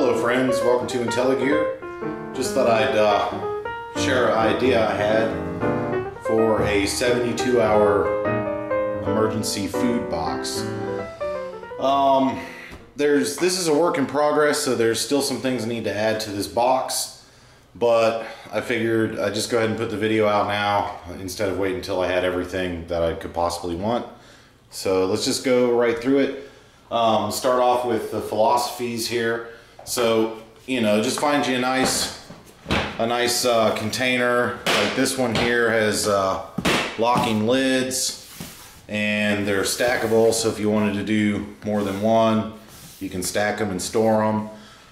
Hello friends, welcome to InteliGear. Just thought I'd share an idea I had for a 72-hour emergency food box. This is a work in progress, so there's still some things I need to add to this box, but I figured I'd just go ahead and put the video out now instead of waiting until I had everything that I could possibly want. So let's just go right through it. Start off with the philosophies here. So, you know, just find you a nice container. Like this one here has locking lids, and they're stackable. So if you wanted to do more than one, you can stack them and store them.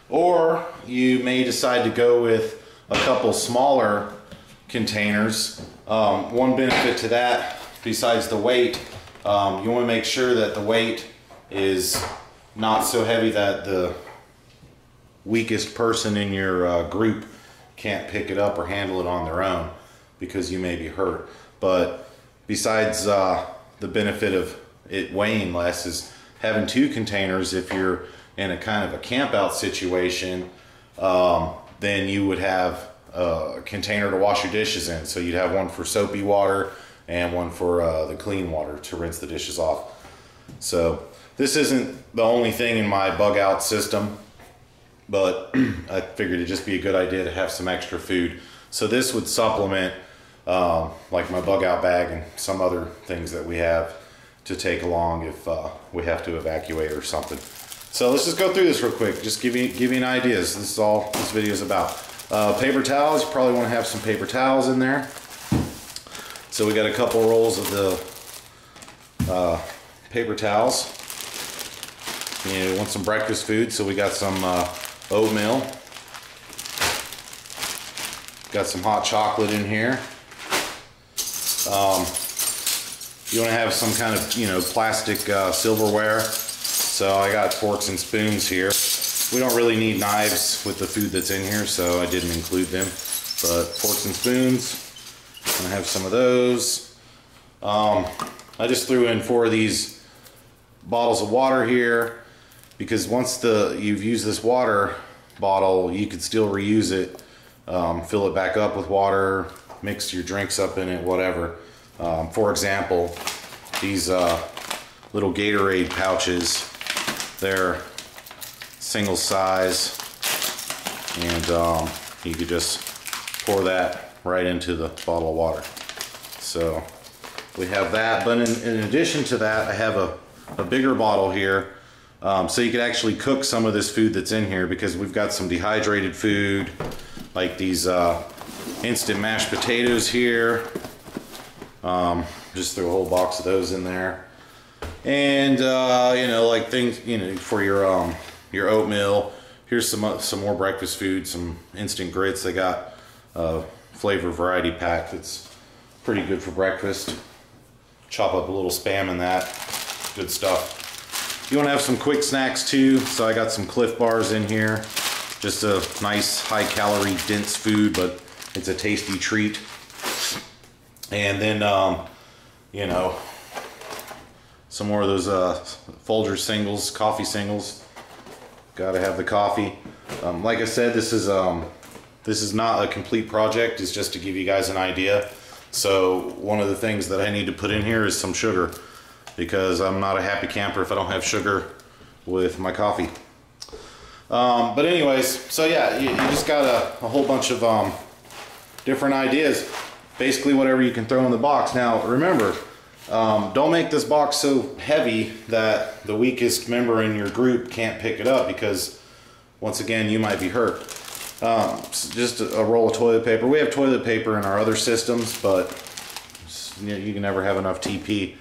Or you may decide to go with a couple smaller containers. One benefit to that, besides the weight, you want to make sure that the weight is not so heavy that the weakest person in your group can't pick it up or handle it on their own, because you may be hurt. But besides the benefit of it weighing less is having two containers. If you're in a kind of a camp out situation, then you would have a container to wash your dishes in. So you'd have one for soapy water and one for the clean water to rinse the dishes off. So this isn't the only thing in my bug out system, but I figured it'd just be a good idea to have some extra food. So this would supplement like my bug out bag and some other things that we have to take along if we have to evacuate or something. So let's just go through this real quick, just give you an idea. This is all this video is about. Paper towels, you probably want to have some paper towels in there. So we got a couple rolls of the paper towels. You want some breakfast food, so we got some oatmeal. Got some hot chocolate in here. You want to have some kind of, you know, plastic silverware. So I got forks and spoons here. We don't really need knives with the food that's in here, so I didn't include them. But forks and spoons, I'm gonna have some of those. I just threw in 4 of these bottles of water here, because once you've used this water bottle, you could still reuse it, fill it back up with water, mix your drinks up in it, whatever. For example, these little Gatorade pouches, they're single size, and you could just pour that right into the bottle of water. So we have that, but in addition to that, I have a bigger bottle here. So you could actually cook some of this food that's in here, because we've got some dehydrated food, like these instant mashed potatoes here. Just threw a whole box of those in there. And you know, like things, you know, for your oatmeal. Here's some more breakfast food, some instant grits. They got a flavor variety pack that's pretty good for breakfast. Chop up a little Spam in that. Good stuff. You want to have some quick snacks too, so I got some Cliff Bars in here. Just a nice high-calorie, dense food, but it's a tasty treat. And then, you know, some more of those Folgers singles, coffee singles. Gotta have the coffee. Like I said, this is not a complete project. It's just to give you guys an idea. So one of the things that I need to put in here is some sugar, because I'm not a happy camper if I don't have sugar with my coffee. But anyways, so yeah, you just got a whole bunch of different ideas. Basically whatever you can throw in the box. Now remember, don't make this box so heavy that the weakest member in your group can't pick it up, because once again you might be hurt. Just a roll of toilet paper. We have toilet paper in our other systems, but you can never have enough TP.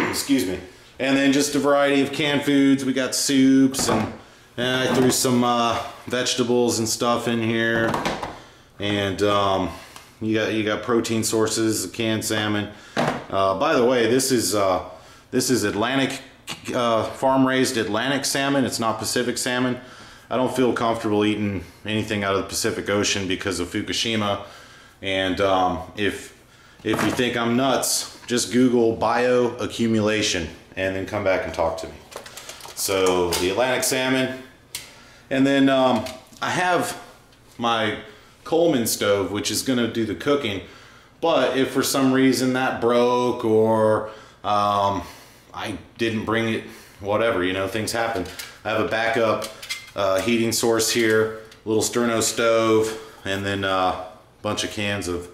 Excuse me. And then just a variety of canned foods. We got soups, and I threw some vegetables and stuff in here. And you got protein sources, canned salmon. By the way, this is Atlantic farm-raised Atlantic salmon. It's not Pacific salmon. I don't feel comfortable eating anything out of the Pacific Ocean because of Fukushima. And if you think I'm nuts, just Google bioaccumulation and then come back and talk to me. So the Atlantic salmon, And then I have my Coleman stove, which is going to do the cooking. But if for some reason that broke, or I didn't bring it, whatever, you know, things happen. I have a backup heating source here, little Sterno stove, and then a bunch of cans of,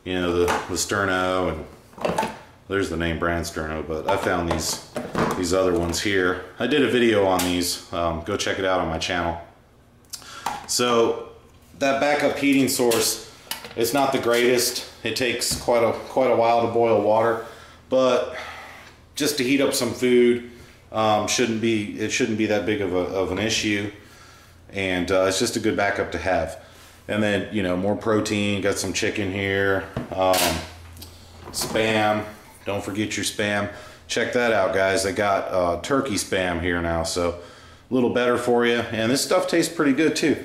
you know, the Sterno, and there's the name brand Sterno, but I found these other ones here. I did a video on these. Go check it out on my channel. So that backup heating source, it's not the greatest. It takes quite a while to boil water, but just to heat up some food, it shouldn't be that big of an issue, and it's just a good backup to have. And then, you know, more protein. Got some chicken here, Spam. Don't forget your Spam. Check that out, guys. They got turkey Spam here now, so a little better for you. And this stuff tastes pretty good too.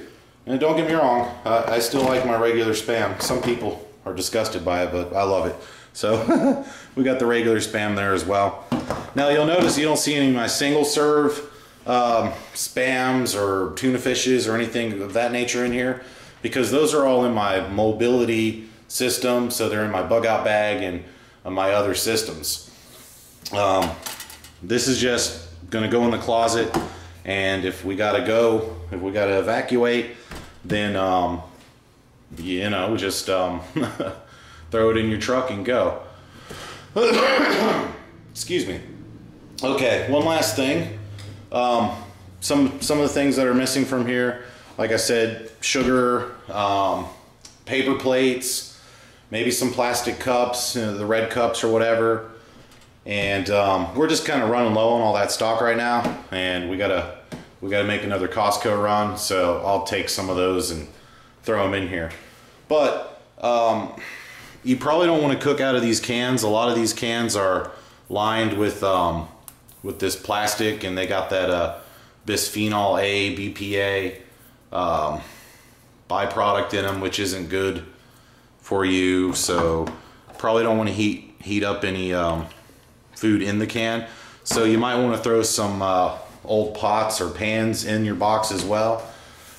And don't get me wrong, I still like my regular Spam. Some people are disgusted by it, but I love it. So we got the regular Spam there as well. Now you'll notice you don't see any of my single serve Spams or tuna fishes or anything of that nature in here, because those are all in my mobility system. So they're in my bug out bag and my other systems. This is just gonna go in the closet, and if we gotta evacuate, then you know, just throw it in your truck and go. Excuse me. Okay, one last thing. Some of the things that are missing from here, like I said, sugar, paper plates, maybe some plastic cups, you know, the red cups or whatever. And we're just kind of running low on all that stock right now, and we gotta make another Costco run, so I'll take some of those and throw them in here. But you probably don't want to cook out of these cans. A lot of these cans are lined with this plastic, and they got that bisphenol A, BPA byproduct in them, which isn't good for you. So probably don't want to heat up any food in the can. So you might want to throw some old pots or pans in your box as well.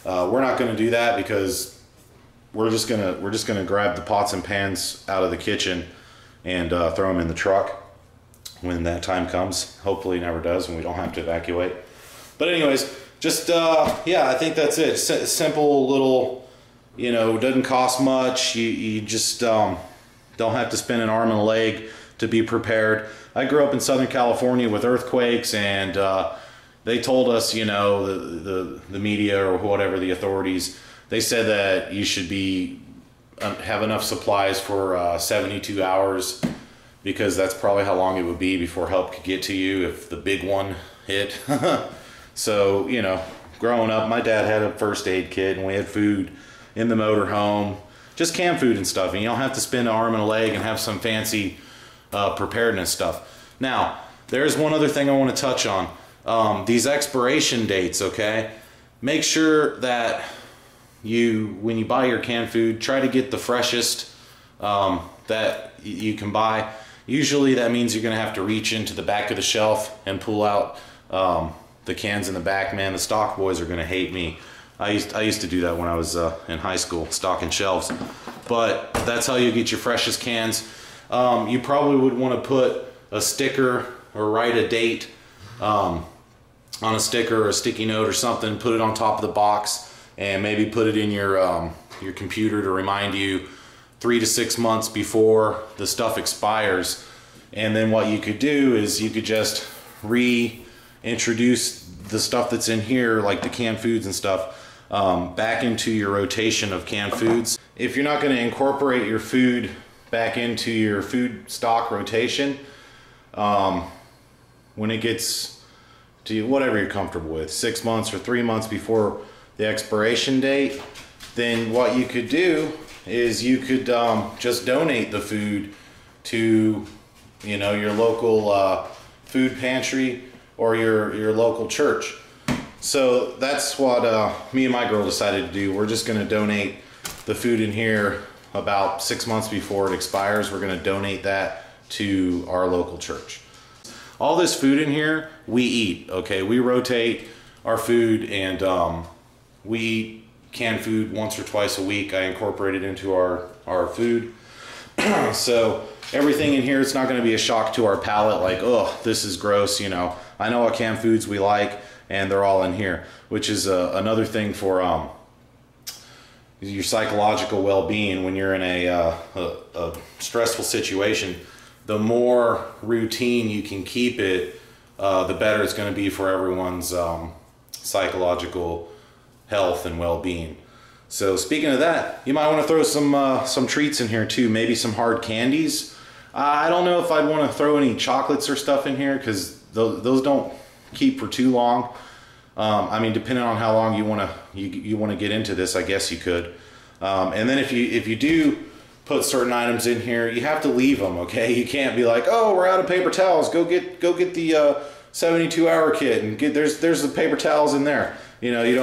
We're not going to do that, because we're just gonna grab the pots and pans out of the kitchen and throw them in the truck when that time comes. Hopefully it never does, and we don't have to evacuate. But anyways, just yeah, I think that's it. Simple little, you know, doesn't cost much. You just don't have to spend an arm and a leg to be prepared. I grew up in Southern California with earthquakes, and they told us, you know, the media or whatever, the authorities, they said that you should have enough supplies for 72 hours, because that's probably how long it would be before help could get to you if the big one hit. So, you know, growing up, my dad had a first aid kit, and we had food in the motorhome, just canned food and stuff, and you don't have to spend an arm and a leg and have some fancy preparedness stuff. Now, there's one other thing I want to touch on. These expiration dates, okay? Make sure that when you buy your canned food, try to get the freshest that you can buy. Usually that means you're gonna have to reach into the back of the shelf and pull out the cans in the back. Man, the stock boys are gonna hate me. I used to do that when I was in high school, stocking shelves. But that's how you get your freshest cans. You probably would want to put a sticker or write a date on a sticker or a sticky note or something, put it on top of the box, and maybe put it in your computer to remind you 3 to 6 months before the stuff expires. And then what you could do is you could just reintroduce the stuff that's in here, like the canned foods and stuff, back into your rotation of canned foods. If you're not going to incorporate your food back into your food stock rotation, when it gets to whatever you're comfortable with, 6 months or 3 months before the expiration date, then what you could do is you could just donate the food to, you know, your local food pantry or your local church. So that's what me and my girl decided to do. We're just going to donate the food in here about 6 months before it expires. We're going to donate that to our local church. All this food in here we eat, okay? We rotate our food, and we eat canned food once or twice a week. I incorporate it into our food. So everything in here, it's not going to be a shock to our palate, like, oh, this is gross, you know. I know what canned foods we like, and they're all in here, which is another thing for your psychological well-being when you're in a stressful situation. The more routine you can keep it, the better it's going to be for everyone's psychological health and well-being. So speaking of that, you might want to throw some treats in here too, maybe some hard candies. I don't know if I'd want to throw any chocolates or stuff in here, because those don't keep for too long. I mean, depending on how long you want to get into this, I guess you could. And then if you do put certain items in here, you have to leave them. Okay, you can't be like, oh, we're out of paper towels. Go get the 72-hour kit and there's the paper towels in there. You know, you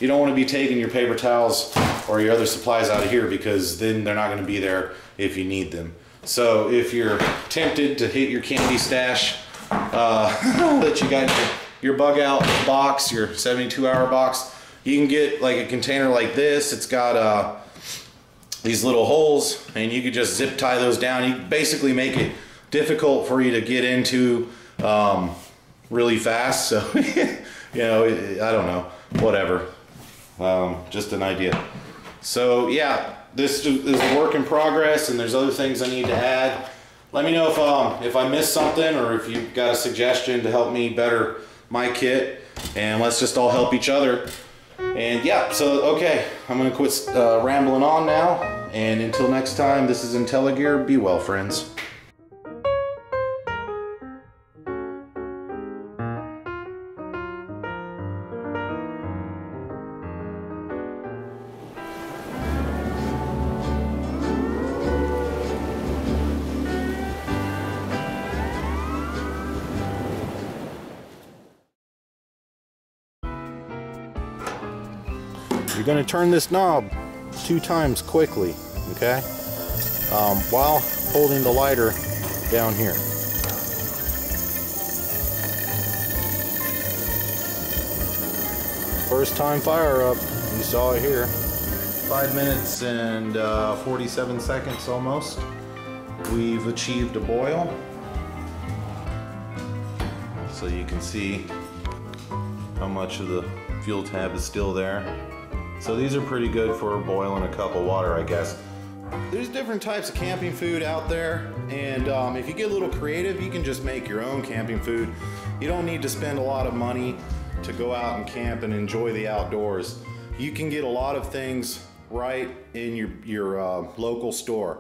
don't want to be taking your paper towels or your other supplies out of here, because then they're not going to be there if you need them. So if you're tempted to hit your candy stash that you got your bug out box, your 72-hour box, you can get like a container like this. It's got these little holes, and you could just zip tie those down. You basically make it difficult for you to get into really fast. So you know, I don't know, whatever. Just an idea. So yeah, this is a work in progress, and there's other things I need to add. Let me know if I missed something, or if you've got a suggestion to help me better my kit, and let's just all help each other. And yeah, so okay, I'm gonna quit rambling on now, and until next time, this is InteliGear. Be well, friends. You're going to turn this knob 2 times quickly, okay, while holding the lighter down here. First time fire up, you saw it here. 5 minutes and 47 seconds almost. We've achieved a boil. So you can see how much of the fuel tab is still there. So these are pretty good for boiling a cup of water, I guess. There's different types of camping food out there, and if you get a little creative, you can just make your own camping food. You don't need to spend a lot of money to go out and camp and enjoy the outdoors. You can get a lot of things right in your local store.